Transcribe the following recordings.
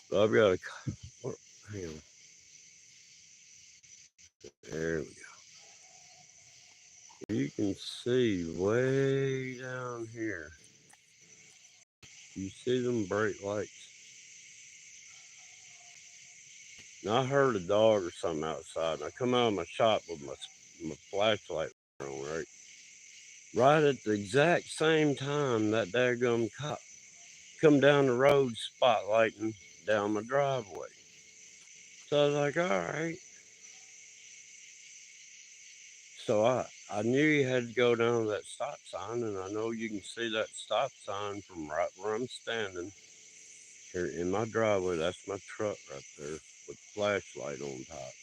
But I've got a. Hang on. There we go. You can see way down here. You see them bright lights? Now I heard a dog or something outside, and I come out of my shop with my flashlight on, right? Right at the exact same time, that daggum cop come down the road spotlighting down my driveway. So I was like, all right. So I knew you had to go down to that stop sign, and I know you can see that stop sign from right where I'm standing here in my driveway. That's my truck right there with the flashlight on top.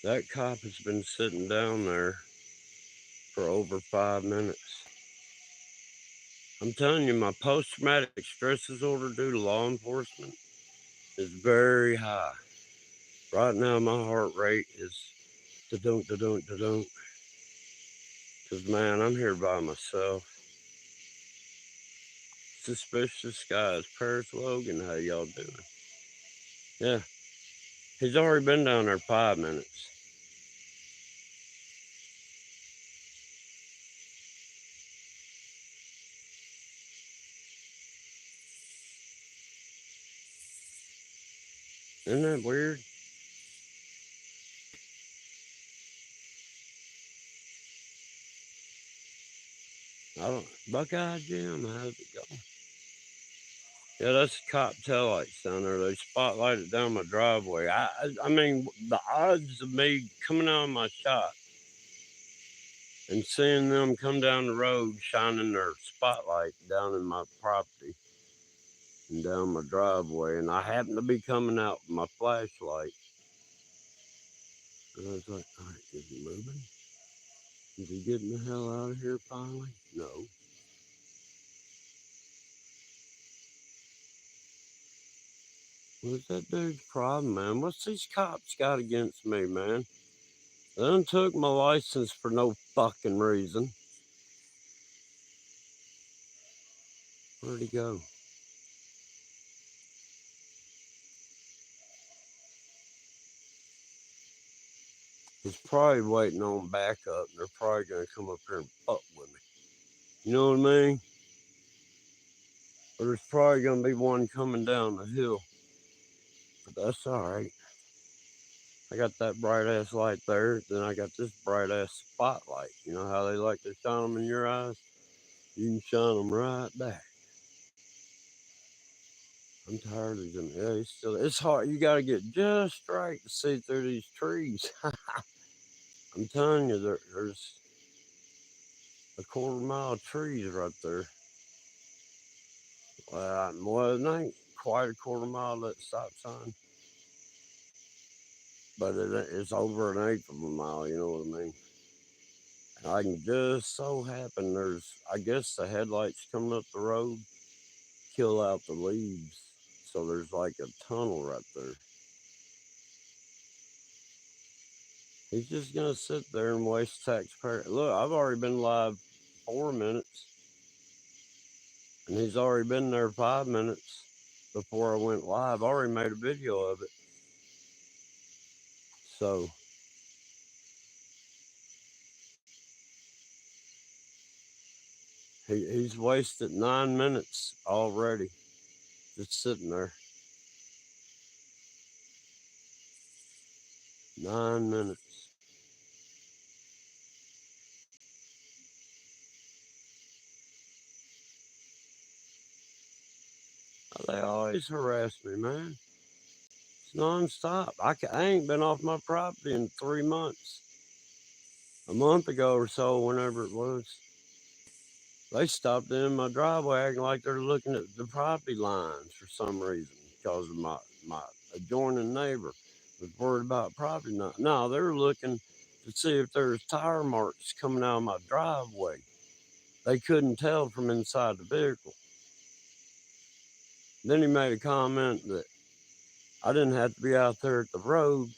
That cop has been sitting down there for over 5 minutes. I'm telling you, my post traumatic stress disorder due to law enforcement is very high. Right now, my heart rate is da dunk, da dunk, da dunk. Because, man, I'm here by myself. Suspicious guys, Paris Logan, how y'all doing? Yeah, he's already been down there 5 minutes. Isn't that weird? I don't. Buckeye Jim, how's it going? Yeah, that's the cop taillights down there. They spotlighted down my driveway. I mean, the odds of me coming out of my shop and seeing them come down the road shining their spotlight down in my property and down my driveway, and I happened to be coming out with my flashlight. And I was like, all right, is he moving? Is he getting the hell out of here finally? No. What's that dude's problem, man? What's these cops got against me, man? They done took my license for no fucking reason. Where'd he go? He's probably waiting on backup, and they're probably gonna come up here and fuck with me. You know what I mean? But there's probably gonna be one coming down the hill. But that's alright. I got that bright ass light there, then I got this bright ass spotlight. You know how they like to shine them in your eyes? You can shine them right back. I'm tired of them. Yeah, it's hard. You got to get just right to see through these trees. I'm telling you, there's a quarter mile of trees right there. Well, it ain't quite a quarter mile, that stop sign, but it's over an eighth of a mile, you know what I mean? And I can just so happen I guess the headlights coming up the road kill out the leaves. So there's like a tunnel right there. He's just gonna sit there and waste taxpayer. Look, I've already been live 4 minutes, and he's already been there 5 minutes before I went live. I already made a video of it. So he's wasted 9 minutes already just sitting there. 9 minutes. They always harass me, man. It's nonstop. I ain't been off my property in 3 months. A month ago or so, whenever it was, they stopped in my driveway acting like they're looking at the property lines for some reason because of my adjoining neighbor was worried about property. No, they were looking to see if there was tire marks coming out of my driveway. They couldn't tell from inside the vehicle. Then he made a comment that I didn't have to be out there at the road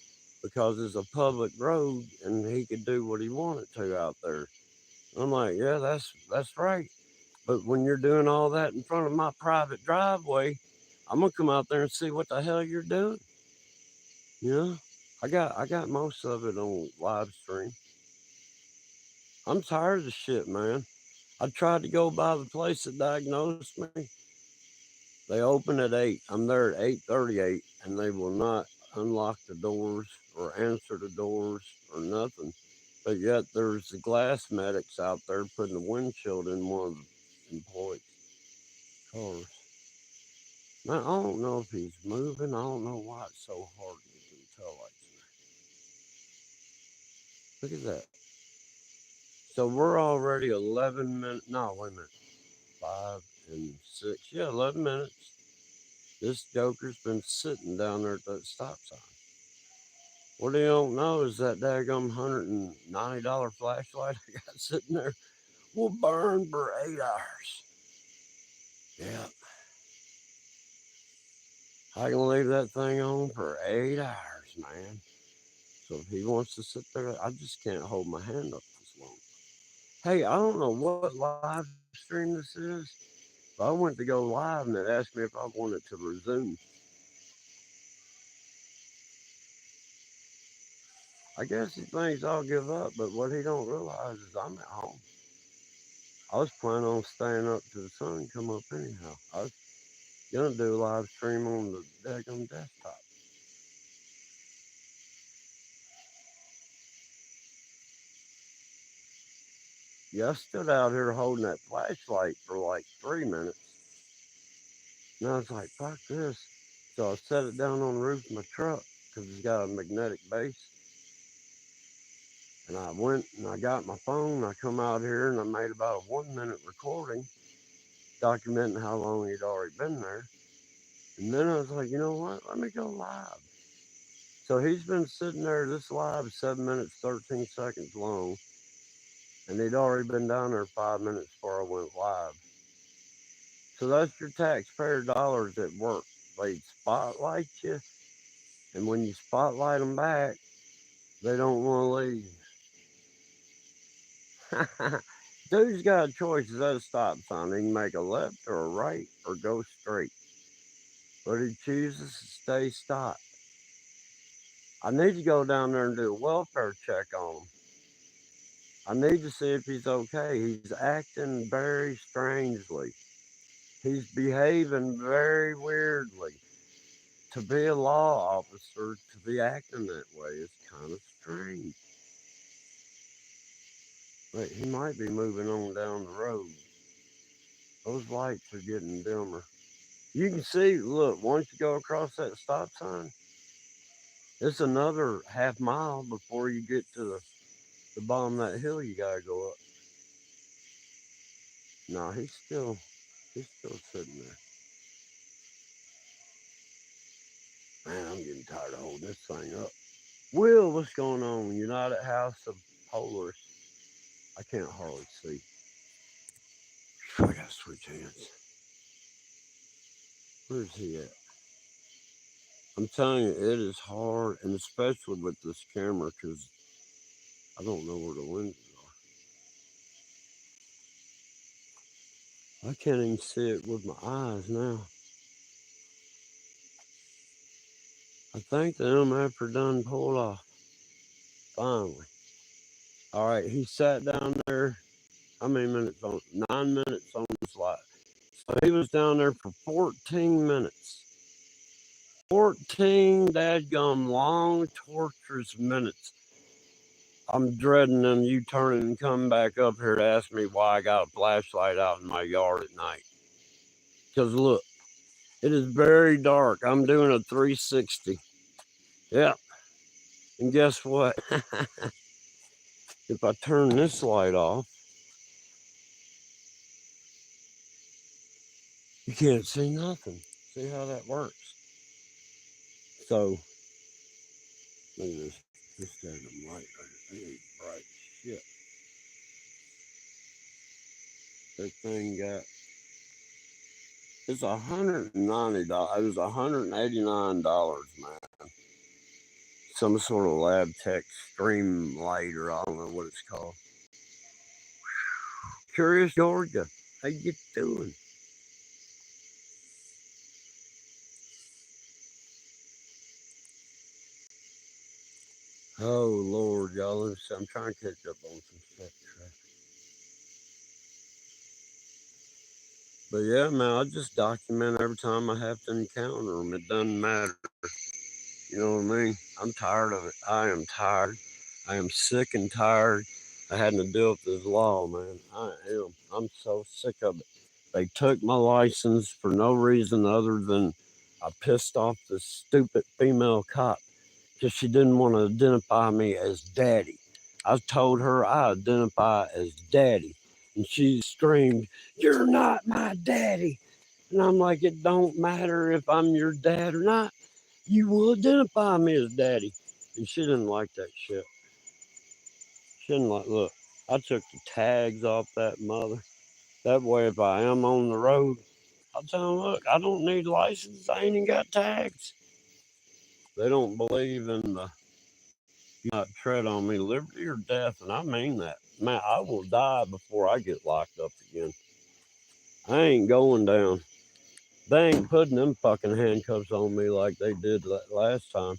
because it's a public road and he could do what he wanted to out there. I'm like, yeah, that's right. But when you're doing all that in front of my private driveway, I'm gonna come out there and see what the hell you're doing. You know, I got most of it on live stream. I'm tired of the shit, man. I tried to go by the place that diagnosed me. They open at 8. I'm there at 8:38, and they will not unlock the doors or answer the doors or nothing. But yet there's the glass medics out there putting the windshield in one of the employees' cars. Now, I don't know if he's moving. I don't know why it's so hard to get the tail lights in there. Look at that. So we're already 11 minutes. No, wait a minute. 5 and 6. Yeah, 11 minutes. This joker's been sitting down there at that stop sign. What they don't know is that daggum $190 flashlight I got sitting there will burn for 8 hours. Yeah. I can leave that thing on for 8 hours, man. So if he wants to sit there, I just can't hold my hand up this long. Hey, I don't know what live stream this is, but I went to go live and it asked me if I wanted to resume. I guess he thinks I'll give up, but what he don't realize is I'm at home. I was planning on staying up till the sun come up anyhow. I was gonna do a live stream on the daggum desktop. Yeah, I stood out here holding that flashlight for like 3 minutes. And I was like, fuck this. So I set it down on the roof of my truck because it's got a magnetic base. And I went and I got my phone. I come out here and I made about a 1 minute recording documenting how long he'd already been there. And then I was like, you know what? Let me go live. So he's been sitting there. This live is 7 minutes, 13 seconds long. And he'd already been down there 5 minutes before I went live. So that's your taxpayer dollars at work. They spotlight you. And when you spotlight them back, they don't want to leave. Dude's got a choice at a stop sign. He can make a left or a right or go straight. But he chooses to stay stopped. I need to go down there and do a welfare check on him. I need to see if he's okay. He's acting very strangely. He's behaving very weirdly. To be a law officer, to be acting that way is kind of strange. But he might be moving on down the road. Those lights are getting dimmer. You can see, look, once you go across that stop sign, it's another half mile before you get to the bottom of that hill you gotta go up. No, he's still sitting there. Man, I'm getting tired of holding this thing up. Will, what's going on? United House of Polaris. I can't hardly see. I gotta switch hands. Where's he at? I'm telling you, it is hard, and especially with this camera, because I don't know where the lenses are. I can't even see it with my eyes now. I think the MF done pulled off. Finally. All right, he sat down there. How many minutes on? 9 minutes on the slide. So he was down there for 14 minutes. 14 dadgum long, torturous minutes. I'm dreading them you turning and coming back up here to ask me why I got a flashlight out in my yard at night. Because look, it is very dark. I'm doing a 360. Yeah. And guess what? If I turn this light off, you can't see nothing. See how that works? So, look at this. This daggum light right here. It ain't bright shit. That thing got, it's $190. It was $189, man. Some sort of lab tech stream light, or I don't know what it's called. Curious Georgia. How you doing? Oh, Lord, y'all. I'm trying to catch up on some stuff. But yeah, man, I just document every time I have to encounter them. It doesn't matter. You know what I mean? I'm tired of it. I am tired. I am sick and tired of having to deal with this law, man. I am. I'm so sick of it. They took my license for no reason other than I pissed off this stupid female cop because she didn't want to identify me as daddy. I told her I identify as daddy. And she screamed, "You're not my daddy." And I'm like, it don't matter if I'm your dad or not. You will identify me as daddy. And she didn't like that shit. She didn't like, look, I took the tags off that mother. That way, if I am on the road, I'll tell them, look, I don't need license. I ain't even got tags. They don't believe in the you not tread on me, liberty or death. And I mean that. Man, I will die before I get locked up again. I ain't going down. They ain't putting them fucking handcuffs on me like they did last time.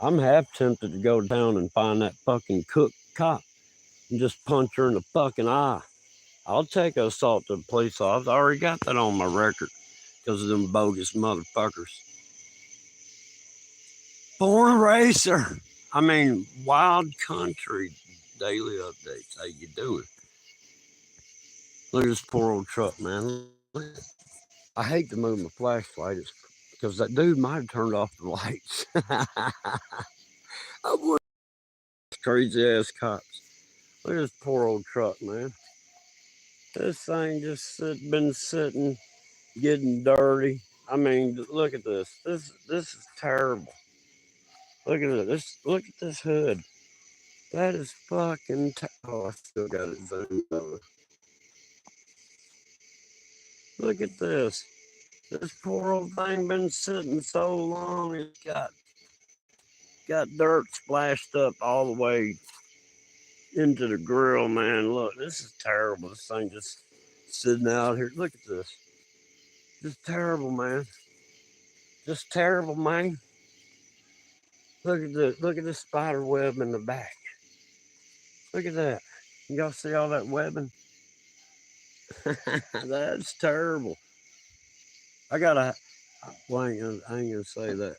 I'm half tempted to go down and find that fucking cook cop and just punch her in the fucking eye. I'll take an assault to the police officer. I already got that on my record because of them bogus motherfuckers. Born racer. I mean, wild country daily updates. How you doing? Look at this poor old truck, man. I hate to move my flashlight because that dude might have turned off the lights. I would. Crazy ass cops. Look at this poor old truck, man. This thing just been sitting, getting dirty. I mean, look at this. This is terrible. Look at this. Look at this hood. That is fucking. Oh, I still got it zoomed over. Look at this. This poor old thing been sitting so long. It's got dirt splashed up all the way into the grill, man. Look, this is terrible. This thing just sitting out here. Look at this. Just terrible, man. Just terrible, man. Look at this. Look at this spider web in the back. Look at that. Y'all see all that webbing? That's terrible. Well, I ain't gonna say that.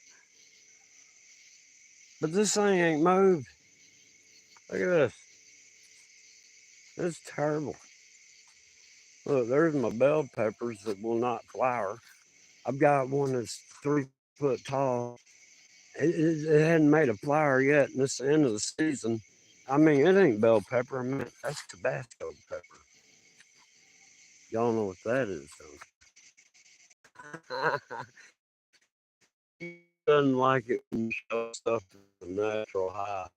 But this thing ain't moved. Look at this. It's terrible. Look, there's my bell peppers that will not flower. I've got one that's 3 foot tall. It hadn't made a flower yet, and this is the end of the season. I mean, it ain't bell pepper. I mean, that's Tabasco pepper. Y'all know what that is, though. He doesn't like it when you show stuff as a natural high.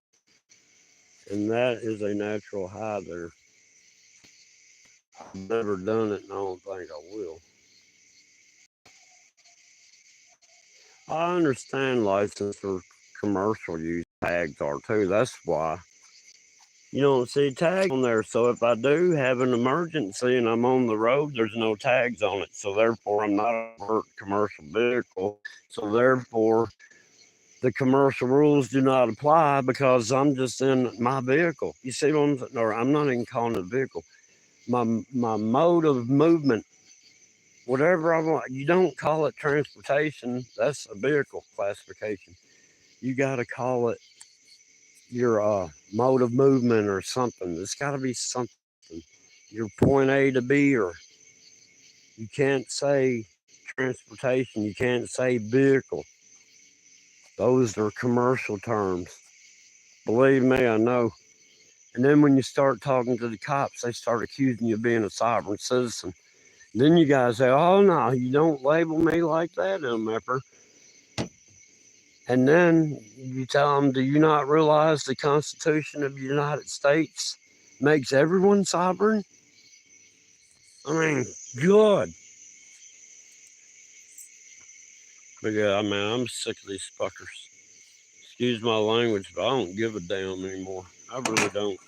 And that is a natural high there. I've never done it, and I don't think I will. I understand license for commercial use tags are too. That's why you don't see tags on there. So if I do have an emergency and I'm on the road, there's no tags on it. So therefore, I'm not a commercial vehicle. So therefore, the commercial rules do not apply because I'm just in my vehicle. You see what I'm saying? Or I'm not even calling it a vehicle. My mode of movement, whatever I want. You don't call it transportation. That's a vehicle classification. You got to call it your mode of movement or something. It's got to be something. Your point A to B, or you can't say transportation. You can't say vehicle. Those are commercial terms. Believe me, I know. And then when you start talking to the cops, they start accusing you of being a sovereign citizen. Then you guys say, "Oh no, you don't label me like that, MFer." And then you tell them, "Do you not realize the Constitution of the United States makes everyone sovereign?" I mean, good. But yeah, I mean, I'm sick of these fuckers. Excuse my language, but I don't give a damn anymore. I really don't.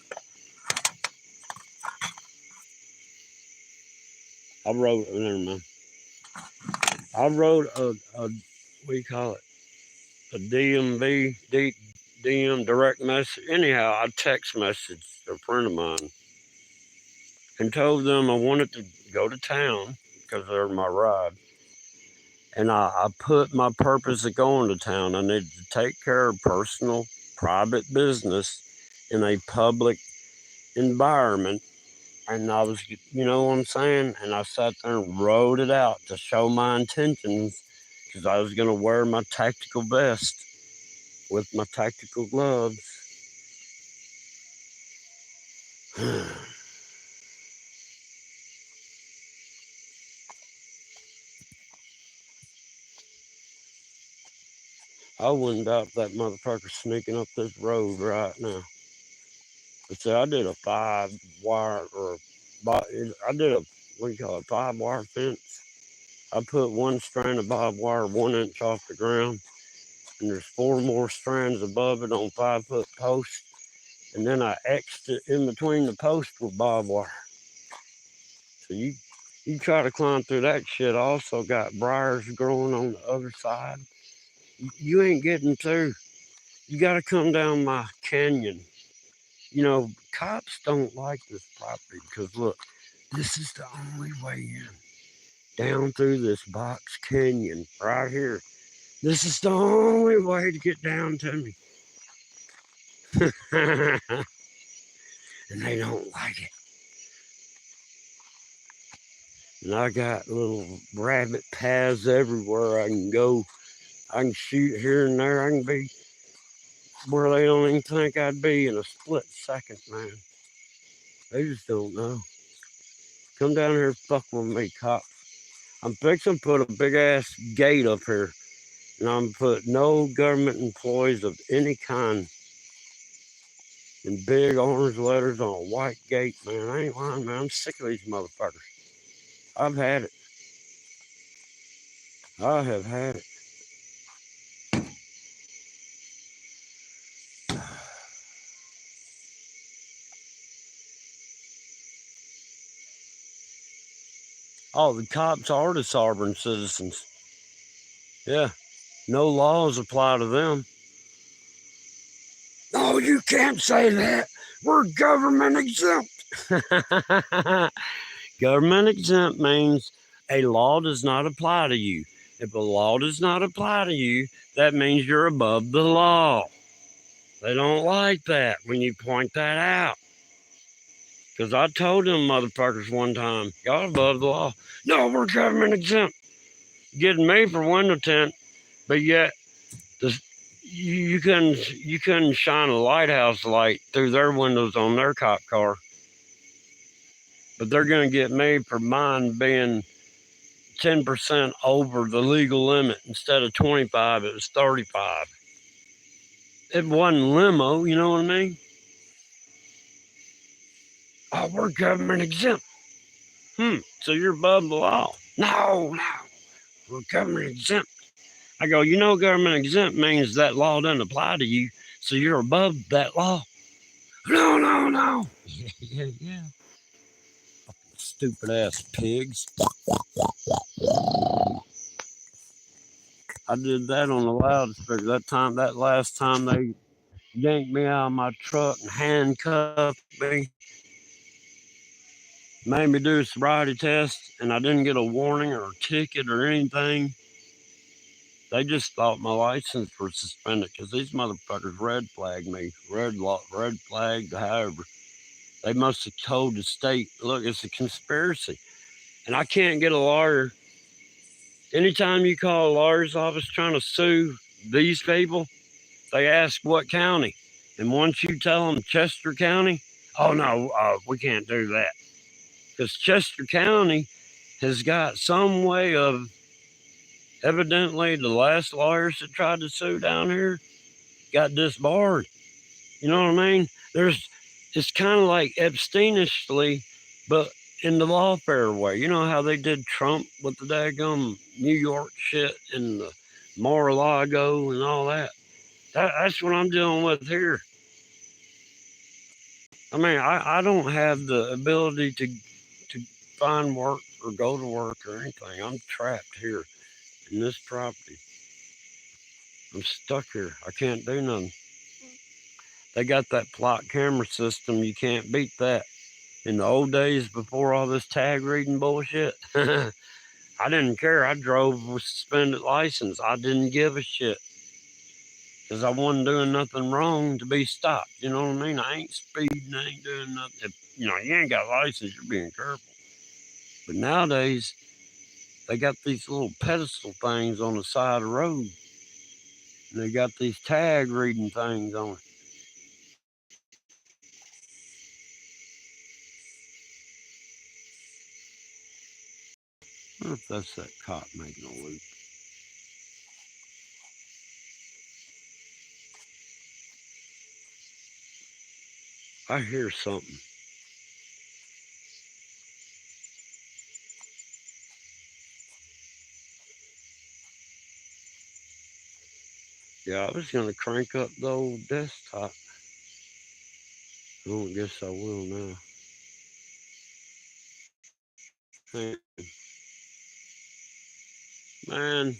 I wrote, never mind. I wrote a what do you call it? A DM direct message. Anyhow, I text messaged a friend of mine and told them I wanted to go to town because they're my ride. And I put my purpose of going to town. I needed to take care of personal, private business in a public environment. And I was, you know what I'm saying? And I sat there and wrote it out to show my intentions because I was going to wear my tactical vest with my tactical gloves. I wouldn't doubt that motherfucker sneaking up this road right now. But see, I did a 5-wire I did a, what do you call it, 5-wire fence. I put one strand of barbed wire 1 inch off the ground, and there's 4 more strands above it on 5-foot posts. And then I X'd it in between the posts with barbed wire. So you try to climb through that shit. I also got briars growing on the other side. You ain't getting through. You got to come down my canyon. You know, cops don't like this property because look, this is the only way in. Down through this box canyon right here. This is the only way to get down to me. And they don't like it. And I got little rabbit paths everywhere I can go. I can shoot here and there. I can be where they don't even think I'd be in a split second, man. They just don't know. Come down here and fuck with me, cops. I'm fixing to put a big ass gate up here. And I'm put no government employees of any kind in big orange letters on a white gate, man. I ain't lying, man. I'm sick of these motherfuckers. I've had it. I have had it. Oh, the cops are the sovereign citizens. Yeah. No laws apply to them. No, you can't say that. We're government exempt. Government exempt means a law does not apply to you. If a law does not apply to you, that means you're above the law. They don't like that when you point that out. Because I told them motherfuckers one time, y'all above the law. No, we're government exempt. Getting me for window tint, but yet you couldn't shine a lighthouse light through their windows on their cop car. But they're gonna get me for mine being 10% over the legal limit. Instead of 25, it was 35. It wasn't limo, you know what I mean? Oh, we're government exempt. So you're above the law. No, we're government exempt. I go, you know, government exempt means that law doesn't apply to you, so you're above that law. No. Yeah. Stupid ass pigs. I did that on the loudspeaker. That last time they yanked me out of my truck and handcuffed me, made me do a sobriety test, and I didn't get a warning or a ticket or anything. They just thought my license was suspended because these motherfuckers red flagged me. Red flagged, however. They must have told the state, look, it's a conspiracy. And I can't get a lawyer. Anytime you call a lawyer's office trying to sue these people, they ask what county. And once you tell them Chester County, oh no, we can't do that. Because Chester County has got some way of, evidently the last lawyers that tried to sue down here got disbarred. You know what I mean? It's kind of like Epsteinishly, but in the lawfare way. You know how they did Trump with the daggum New York shit and the Mar-a-Lago and all that. That's what I'm dealing with here. I mean, I don't have the ability to find work or go to work or anything. I'm trapped here in this property. I'm stuck here. I can't do nothing. They got that plot camera system. You can't beat that. In the old days before all this tag reading bullshit, I didn't care. I drove with suspended license. I didn't give a shit because I wasn't doing nothing wrong to be stopped. You know what I mean? I ain't speeding. I ain't doing nothing. If, you ain't got a license, you're being careful. But nowadays, they got these little pedestal things on the side of the road. And they got these tag reading things on it. I wonder if that's that cop making a loop. I hear something. Yeah, I was going to crank up the old desktop. I don't guess I will now. Hey, man.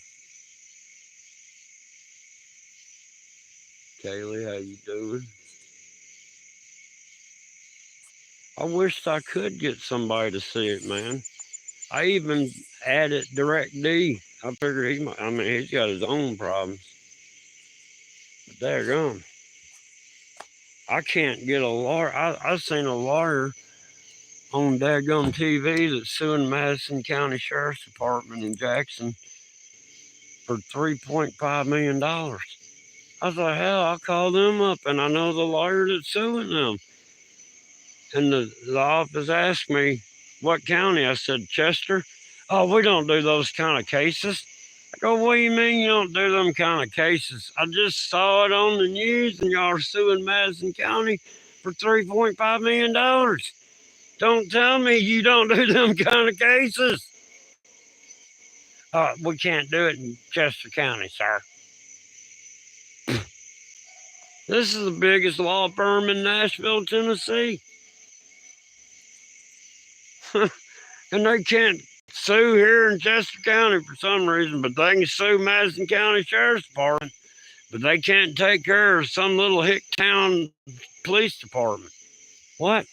Kaylee, how you doing? I wished I could get somebody to see it, man. I even added Direct D. I figured he might, he's got his own problems. But daggone. I can't get a lawyer. I seen a lawyer on daggone TV that's suing Madison County Sheriff's Department in Jackson for $3.5 million. I was like, hell, I'll call them up, and I know the lawyer that's suing them. And the office asked me, what county? I said, Chester. Oh, we don't do those kind of cases. I go, what do you mean you don't do them kind of cases? I just saw it on the news, and y'all are suing Madison County for $3.5 million. Don't tell me you don't do them kind of cases. We can't do it in Chester County, sir. This is the biggest law firm in Nashville, Tennessee. And they can't sue here in Chester County for some reason, but they can sue Madison County Sheriff's Department. But they can't take care of some little hick town police department. What?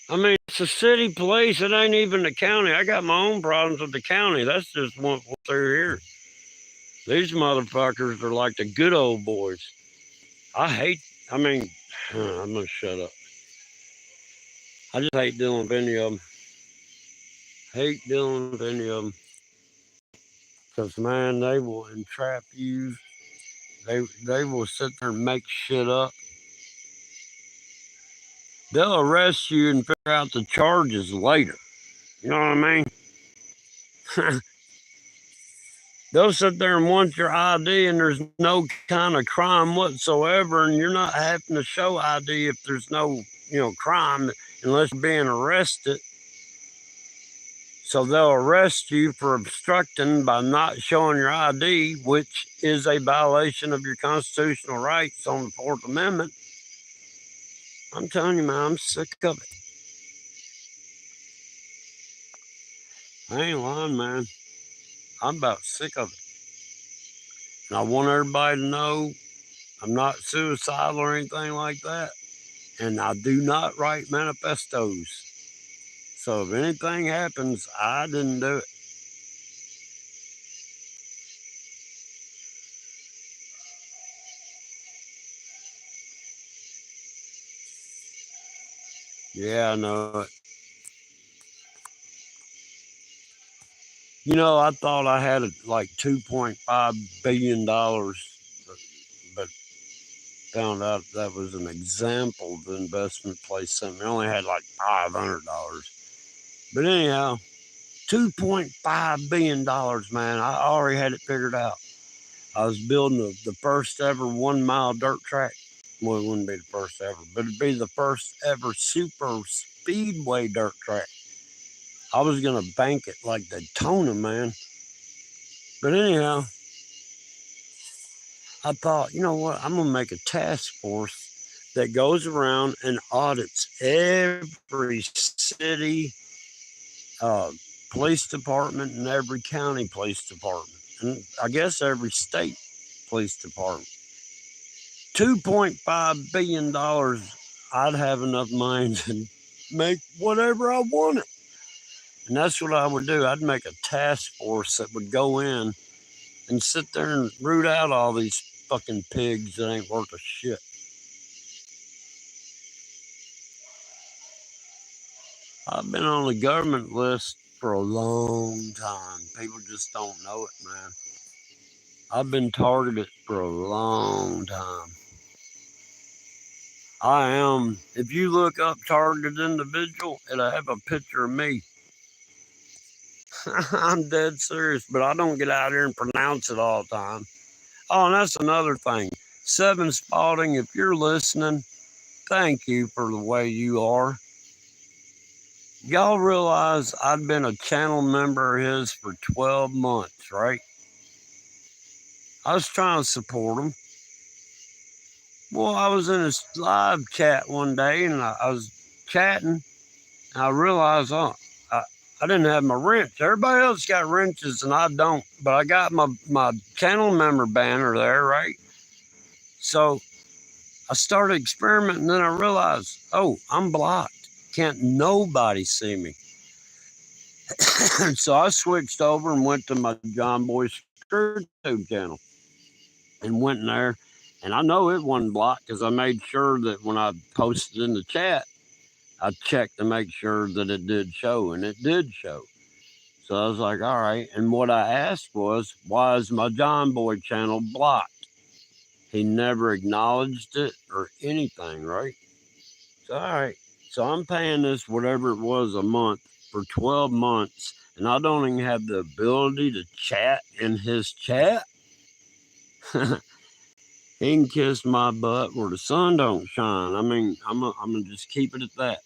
It's a city police. It ain't even the county. I got my own problems with the county. That's just what through here. These motherfuckers are like the good old boys. I'm going to shut up. I just hate dealing with any of them. Hate dealing with any of them. Because, man, they will entrap you. They will sit there and make shit up. They'll arrest you and figure out the charges later. You know what I mean? They'll sit there and want your ID, and there's no kind of crime whatsoever, and you're not having to show ID if there's no, crime, unless you're being arrested. So they'll arrest you for obstructing by not showing your ID, which is a violation of your constitutional rights on the Fourth Amendment. I'm telling you, man, I'm sick of it. I ain't lying, man. I'm about sick of it. And I want everybody to know I'm not suicidal or anything like that. And I do not write manifestos. So if anything happens, I didn't do it. Yeah, I know it. I thought I had like $2.5 billion, but found out that was an example of the investment place. Something I only had like $500. But anyhow, $2.5 billion, man. I already had it figured out. I was building the first ever 1 mile dirt track. Well, it wouldn't be the first ever, but it'd be the first ever super speedway dirt track. I was going to bank it like Daytona, man. But anyhow, I thought, you know what? I'm going to make a task force that goes around and audits every city police department and every county police department, and I guess every state police department. $2.5 billion, I'd have enough money to make whatever I wanted. And that's what I would do. I'd make a task force that would go in and sit there and root out all these fucking pigs that ain't worth a shit. I've been on the government list for a long time. People just don't know it, man. I've been targeted for a long time. I am. If you look up targeted individual, it'll have a picture of me. I'm dead serious, but I don't get out here and pronounce it all the time. Oh, and that's another thing. 7 Spalding, if you're listening, thank you for the way you are. Y'all realize I've been a channel member of his for 12 months, right? I was trying to support him. Well, I was in his live chat one day and I was chatting. And I realized, I didn't have my wrench. Everybody else got wrenches and I don't, but I got my channel member banner there, right? So I started experimenting, and then I realized, oh, I'm blocked. Can't nobody see me. So I switched over and went to my John Boy ScrewTube channel and went in there. And I know it wasn't blocked because I made sure that when I posted in the chat, I checked to make sure that it did show, and it did show. So I was like, all right. And what I asked was, why is my John Boy channel blocked? He never acknowledged it or anything, right? So, all right. So I'm paying this, whatever it was, a month for 12 months, and I don't even have the ability to chat in his chat. He can kiss my butt where the sun don't shine. I mean, I'm gonna just keep it at that.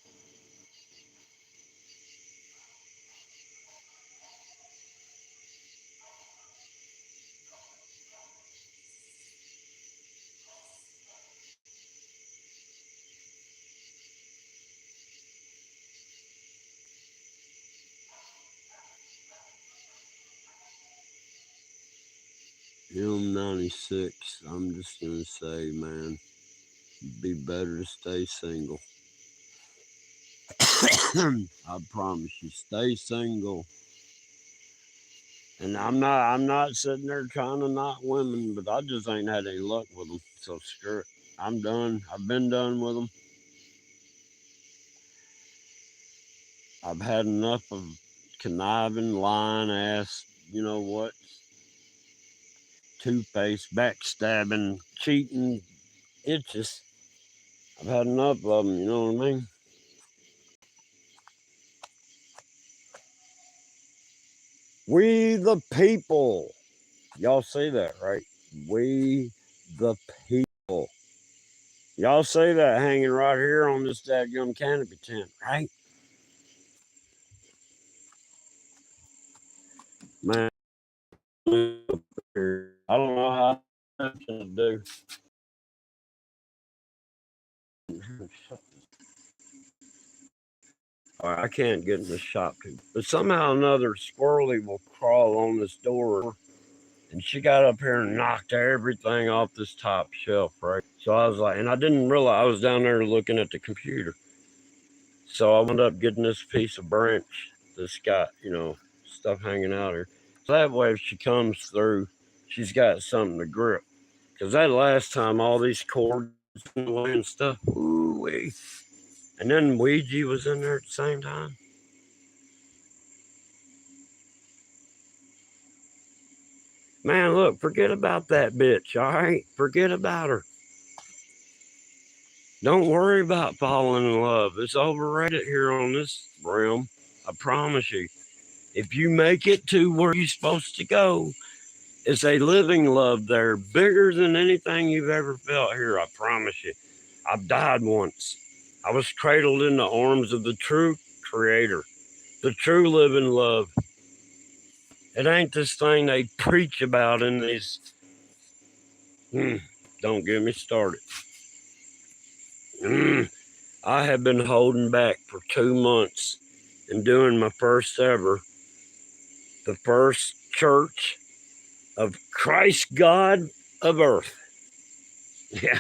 M96, I'm just gonna say, man, it'd be better to stay single. I promise you, stay single. And I'm not sitting there trying to knock women, but I just ain't had any luck with them. So screw it. I'm done. I've been done with them. I've had enough of conniving, lying ass, you know what? Two-faced, backstabbing, cheating itches. I've had enough of them, you know what I mean? We the people. Y'all see that, right? We the people. Y'all see that hanging right here on this dadgum canopy tent, right? Man, I don't know how to do. All right, I can't get in the shop, but somehow or another, Squirrely will crawl on this door. And she got up here and knocked everything off this top shelf, right? So I was like, and I didn't realize I was down there looking at the computer. So I wound up getting this piece of branch that's got, stuff hanging out here. So that way, if she comes through, she's got something to grip. Because that last time, all these cords and stuff, ooh-wee. And then Ouija was in there at the same time. Man, look, forget about that bitch, all right? Forget about her. Don't worry about falling in love. It's overrated here on this realm. I promise you. If you make it to where you're supposed to go, it's a living love there, bigger than anything you've ever felt here. I promise you. I've died once. I was cradled in the arms of the true creator, the true living love. It ain't this thing they preach about in these. Don't get me started. I have been holding back for 2 months and doing my first ever, the first church of Christ God of earth. Yeah,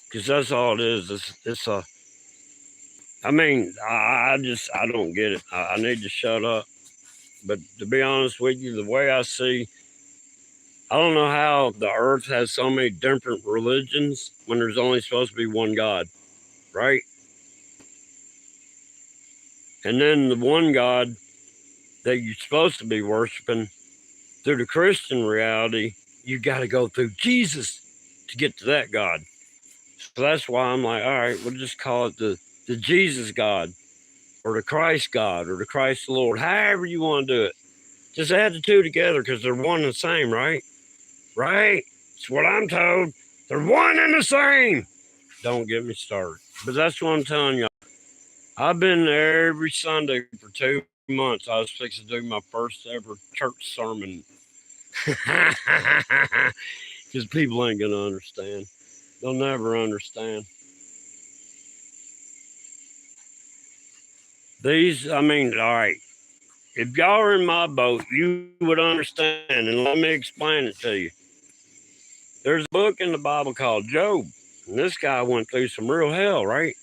because that's all it is. It's a, I mean, I don't get it. I need to shut up. But to be honest with you, the way I see, I don't know how the earth has so many different religions when there's only supposed to be one God, right? And then the one God that you're supposed to be worshiping through the Christian reality, you got to go through Jesus to get to that God. So that's why I'm like, all right, we'll just call it the Jesus God or the Christ God or the Christ the Lord, however you want to do it. Just add the two together because they're one and the same, right? Right? It's what I'm told. They're one and the same. Don't get me started. But that's what I'm telling y'all. I've been there every Sunday for 2 months. I was fixing to do my first ever church sermon. Because people ain't going to understand. They'll never understand. I mean, all right. If y'all are in my boat, you would understand. And let me explain it to you. There's a book in the Bible called Job. And this guy went through some real hell, right?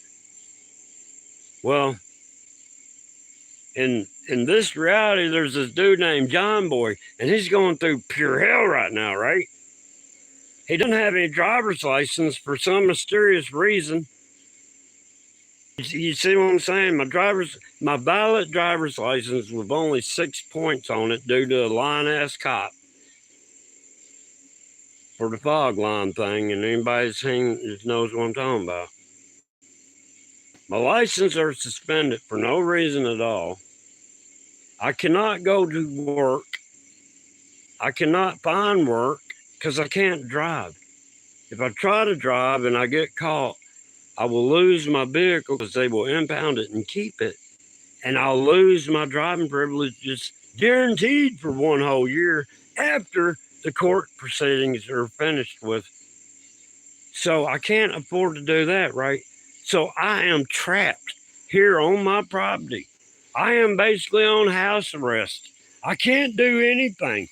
Well, in this reality, there's this dude named John Boy, and he's going through pure hell right now, right? He doesn't have any driver's license for some mysterious reason. You see what I'm saying? My valid driver's license with only 6 points on it due to a lying-ass cop for the fog line thing, and anybody that's seen just knows what I'm talking about. My license are suspended for no reason at all. I cannot go to work. I cannot find work because I can't drive. If I try to drive and I get caught, I will lose my vehicle because they will impound it and keep it. And I'll lose my driving privileges guaranteed for 1 whole year after the court proceedings are finished with. So I can't afford to do that, right? So I am trapped here on my property. I am basically on house arrest. I can't do anything.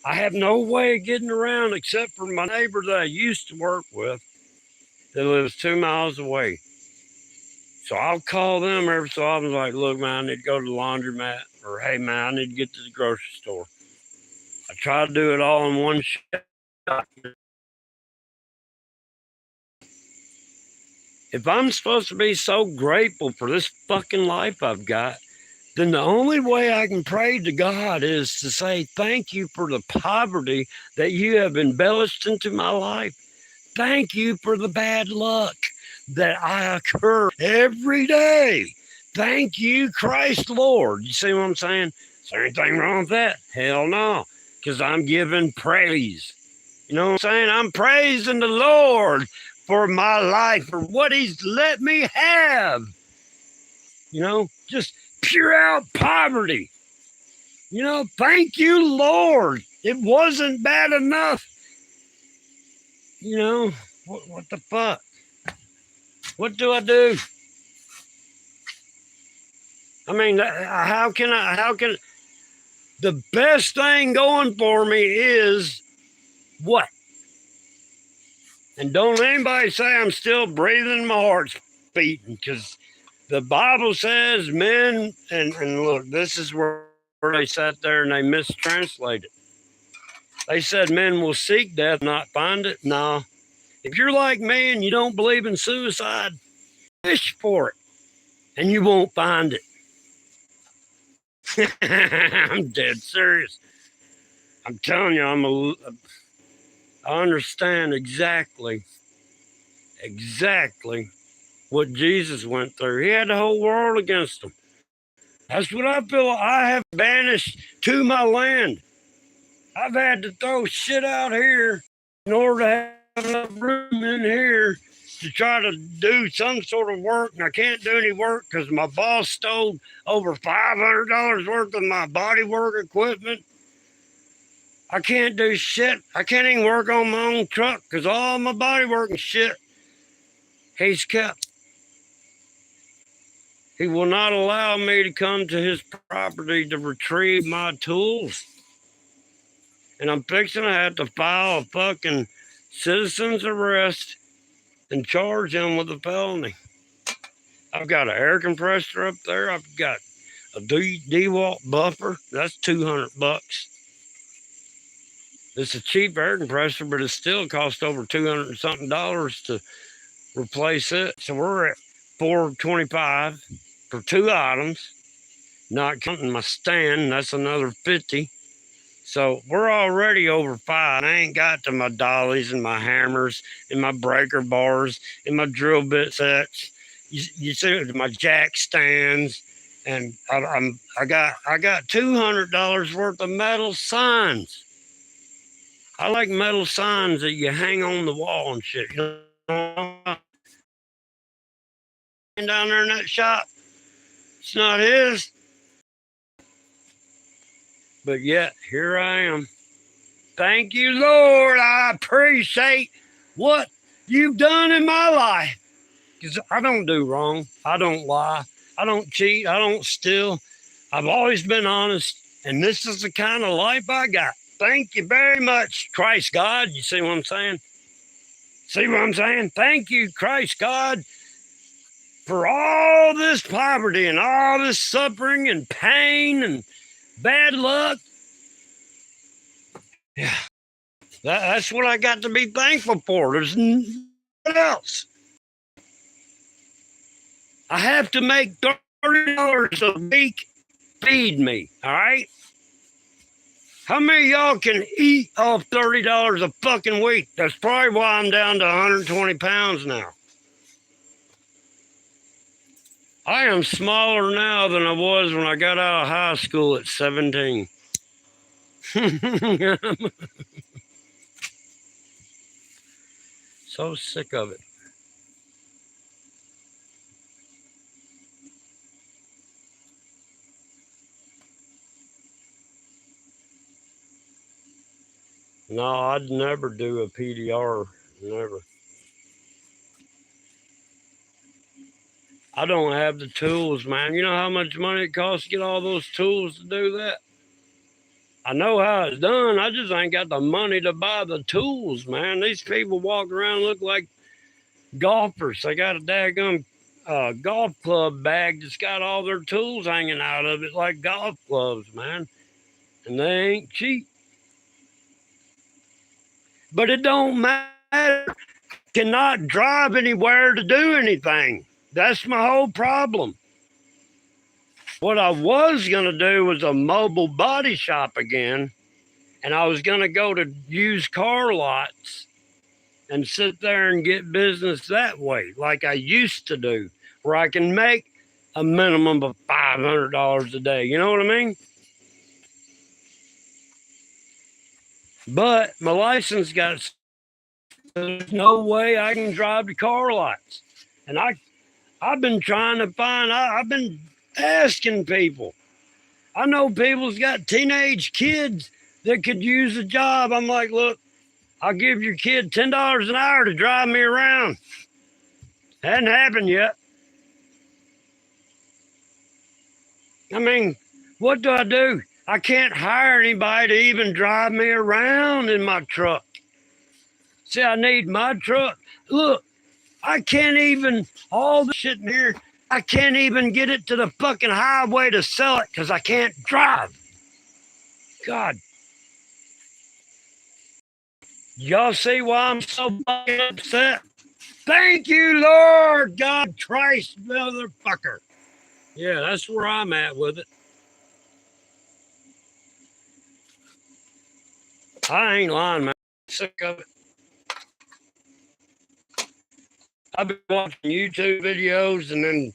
I have no way of getting around except for my neighbor that I used to work with that lives 2 miles away. So I'll call them every so often, like, look, man, I need to go to the laundromat, or hey, man, I need to get to the grocery store. I try to do it all in one shot. If I'm supposed to be so grateful for this fucking life I've got, then the only way I can pray to God is to say, thank you for the poverty that you have embellished into my life. Thank you for the bad luck that I occur every day. Thank you, Christ Lord. You see what I'm saying? Is there anything wrong with that? Hell no, because I'm giving praise. You know what I'm saying? I'm praising the Lord for my life, for what he's let me have. You know, just pure out poverty. You know, thank you, Lord. It wasn't bad enough. You know, what the fuck? What do I do? I mean, how can the best thing going for me is what? And don't anybody say I'm still breathing, my heart's beating, because the Bible says men, and look, this is where they sat there and they mistranslated. They said men will seek death, not find it. No. If you're like me and you don't believe in suicide, fish for it, and you won't find it. I'm dead serious. I'm telling you, I understand exactly what Jesus went through. He had the whole world against him. That's what I feel. I have banished to my land. I've had to throw shit out here in order to have enough room in here to try to do some sort of work, and I can't do any work because my boss stole over $500 worth of my bodywork equipment. I can't do shit. I can't even work on my own truck because all my bodywork and shit He's kept. He will not allow me to come to his property to retrieve my tools. And I'm fixing to have to file a fucking citizen's arrest and charge him with a felony. I've got an air compressor up there. I've got a DeWalt buffer. That's $200. It's a cheap air compressor, but it still costs over $200 and something to replace it. So we're at $425 for 2 items, not counting my stand. That's another $50. So we're already over $5. I ain't got to my dollies and my hammers and my breaker bars and my drill bit sets. You see my jack stands, and I got $200 worth of metal signs. I like metal signs that you hang on the wall and shit. You know, down there in that shop, it's not his. But yet, here I am. Thank you, Lord. I appreciate what you've done in my life. Because I don't do wrong. I don't lie. I don't cheat. I don't steal. I've always been honest. And this is the kind of life I got. Thank you very much, Christ God. You see what I'm saying? See what I'm saying? Thank you, Christ God, for all this poverty and all this suffering and pain and bad luck. Yeah. That's what I got to be thankful for. There's nothing else. I have to make $30 a week feed me, all right? How many of y'all can eat off $30 a fucking week? That's probably why I'm down to 120 pounds now. I am smaller now than I was when I got out of high school at 17. So sick of it. No, I'd never do a PDR. Never. I don't have the tools, man. You know how much money it costs to get all those tools to do that? I know how it's done. I just ain't got the money to buy the tools, man. These people walk around look like golfers. They got a daggum golf club bag that's got all their tools hanging out of it like golf clubs, man. And they ain't cheap. But it don't matter. I cannot drive anywhere to do anything. That's my whole problem. What I was going to do was a mobile body shop again. And I was going to go to used car lots and sit there and get business that way, like I used to do, where I can make a minimum of $500 a day. You know what I mean? But my license got, there's no way I can drive to car lots. And I've been trying to find, I've been asking people. I know people's got teenage kids that could use a job. I'm like, look, I'll give your kid $10 an hour to drive me around. Hadn't happened yet. I mean, what do? I can't hire anybody to even drive me around in my truck. See, I need my truck. Look, I can't even, all the shit in here, I can't even get it to the fucking highway to sell it because I can't drive. God. Y'all see why I'm so fucking upset? Thank you, Lord God Christ, motherfucker. Yeah, that's where I'm at with it. I ain't lying, man. I'm sick of it. I've been watching YouTube videos and then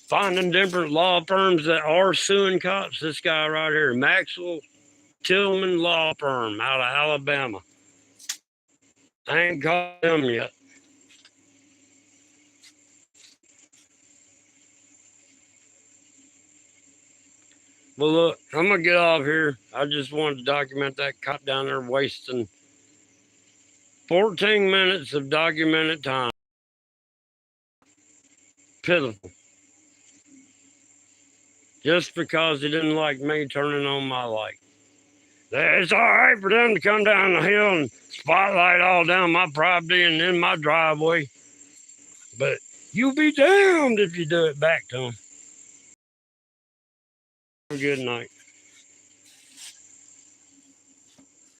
finding different law firms that are suing cops. This guy right here, Maxwell Tillman Law Firm out of Alabama. I ain't caught them yet. Well, look, I'm going to get off here. I just wanted to document that cop down there wasting 14 minutes of documented time. pitiful. Just because he didn't like me turning on my light. It's all right for them to come down the hill and spotlight all down my property and in my driveway. But you be damned if you do it back to them. Good night.